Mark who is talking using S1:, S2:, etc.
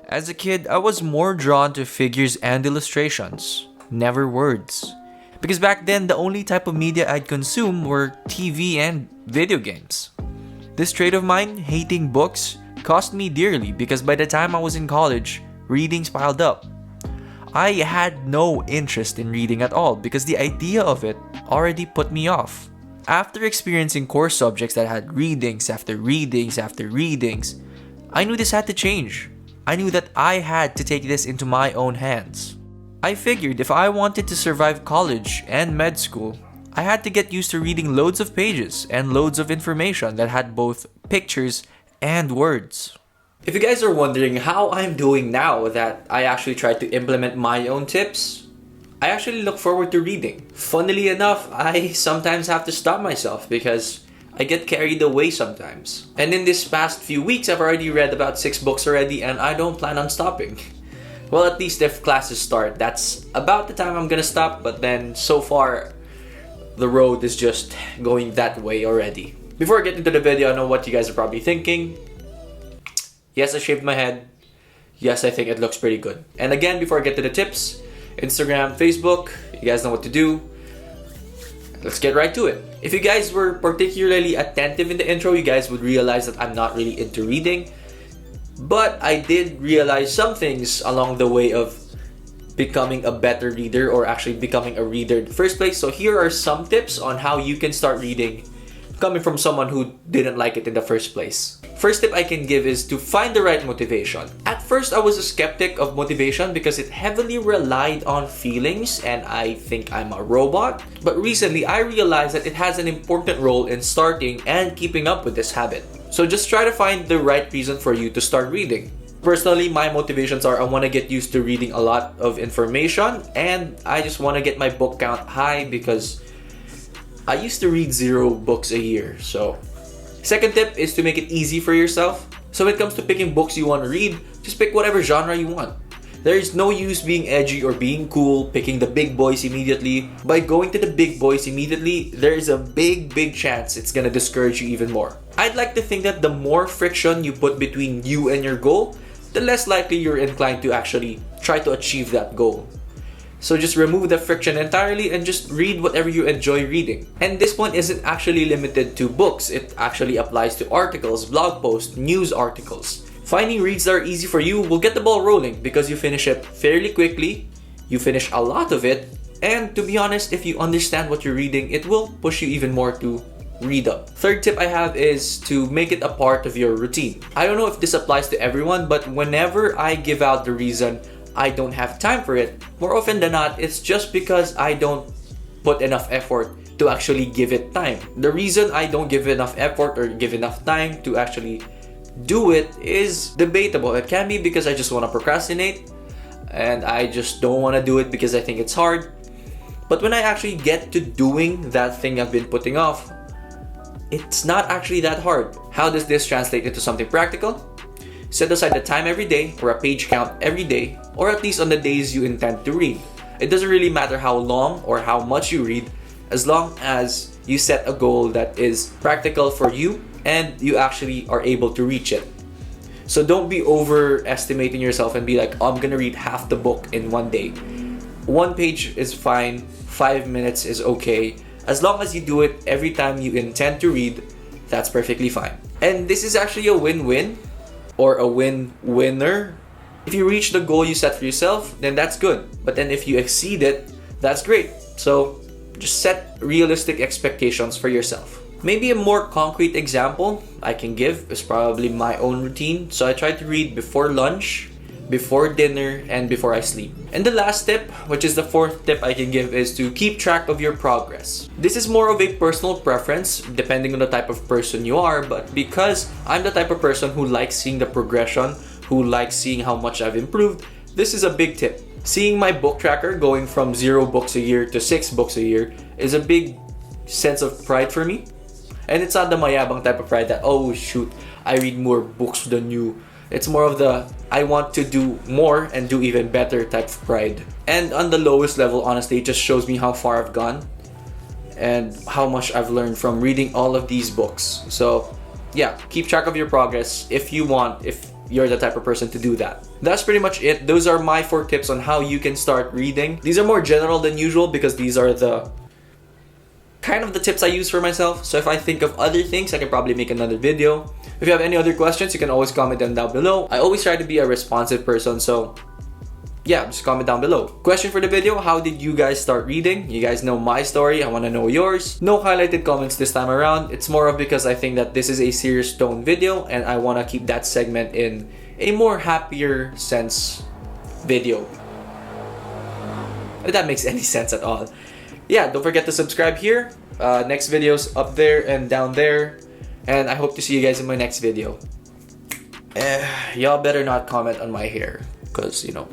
S1: As a kid, I was more drawn to figures and illustrations, never words. Because back then, the only type of media I'd consume were TV and video games. This trait of mine, hating books, cost me dearly because by the time I was in college, readings piled up. I had no interest in reading at all because the idea of it already put me off. After experiencing course subjects that had readings after readings after readings, I knew this had to change. I knew that I had to take this into my own hands. I figured if I wanted to survive college and med school, I had to get used to reading loads of pages and loads of information that had both pictures and words. If you guys are wondering how I'm doing now that I actually tried to implement my own tips, I actually look forward to reading. Funnily enough, I sometimes have to stop myself because I get carried away sometimes. And in this past few weeks, I've already read about 6 books already and I don't plan on stopping. Well, at least if classes start, that's about the time I'm gonna stop, but then so far, the road is just going that way already. Before I get into the video, I know what you guys are probably thinking. Yes, I shaved my head. Yes, I think it looks pretty good. And again, before I get to the tips, Instagram, Facebook, you guys know what to do. Let's get right to it. If you guys were particularly attentive in the intro, you guys would realize that I'm not really into reading. But I did realize some things along the way of becoming a better reader or actually becoming a reader in the first place. So here are some tips on how you can start reading coming from someone who didn't like it in the first place. First tip I can give is to find the right motivation. At first, I was a skeptic of motivation because it heavily relied on feelings and I think I'm a robot. But recently, I realized that it has an important role in starting and keeping up with this habit. So just try to find the right reason for you to start reading. Personally, my motivations are I want to get used to reading a lot of information and I just want to get my book count high because I used to read 0 books a year. So second tip is to make it easy for yourself. So when it comes to picking books you want to read, just pick whatever genre you want. There is no use being edgy or being cool, picking the big boys immediately. By going to the big boys immediately, there is a big chance it's gonna discourage you even more. I'd like to think that the more friction you put between you and your goal, the less likely you're inclined to actually try to achieve that goal. So just remove the friction entirely and just read whatever you enjoy reading. And this one isn't actually limited to books. It actually applies to articles, blog posts, news articles. Finding reads that are easy for you will get the ball rolling because you finish it fairly quickly, you finish a lot of it, and to be honest, if you understand what you're reading, it will push you even more to read up. Third tip I have is to make it a part of your routine. I don't know if this applies to everyone, but whenever I give out the reason I don't have time for it, more often than not, it's just because I don't put enough effort to actually give it time. The reason I don't give enough effort or give enough time to actually do it is debatable. It can be because I just want to procrastinate and I just don't want to do it because I think it's hard. But when I actually get to doing that thing I've been putting off, it's not actually that hard. How does this translate into something practical? Set aside the time every day or a page count every day, or at least on the days you intend to read. It doesn't really matter how long or how much you read, as long as you set a goal that is practical for you and you actually are able to reach it. So don't be overestimating yourself and be like, oh, I'm gonna read half the book in one day. 1 page is fine, 5 minutes is okay. As long as you do it every time you intend to read, that's perfectly fine. And this is actually a win-win or a win-winner. If you reach the goal you set for yourself, then that's good. But then if you exceed it, that's great. So just set realistic expectations for yourself. Maybe a more concrete example I can give is probably my own routine. So I try to read before lunch, before dinner, and before I sleep. And the last tip, which is the fourth tip I can give, is to keep track of your progress. This is more of a personal preference depending on the type of person you are, but because I'm the type of person who likes seeing the progression, who likes seeing how much I've improved, this is a big tip. Seeing my book tracker going from 0 books a year to 6 books a year is a big sense of pride for me. And it's not the mayabang type of pride that, oh shoot, I read more books than you. It's more of the, I want to do more and do even better type of pride. And on the lowest level, honestly, it just shows me how far I've gone and how much I've learned from reading all of these books. So yeah, keep track of your progress if you want. If you're the type of person to do that. That's pretty much it. Those are my 4 tips on how you can start reading. These are more general than usual because these are the kind of the tips I use for myself. So if I think of other things, I can probably make another video. If you have any other questions, you can always comment them down below. I always try to be a responsive person, so yeah, just comment down below. Question for the video: how did you guys start reading? You guys know my story, I want to know yours. No highlighted comments this time around. It's more of because I think that this is a serious tone video and I want to keep that segment in a more happier sense video. If that makes any sense at all. Yeah, don't forget to subscribe here. Next video's up there and down there. And I hope to see you guys in my next video. Y'all better not comment on my hair, because, you know,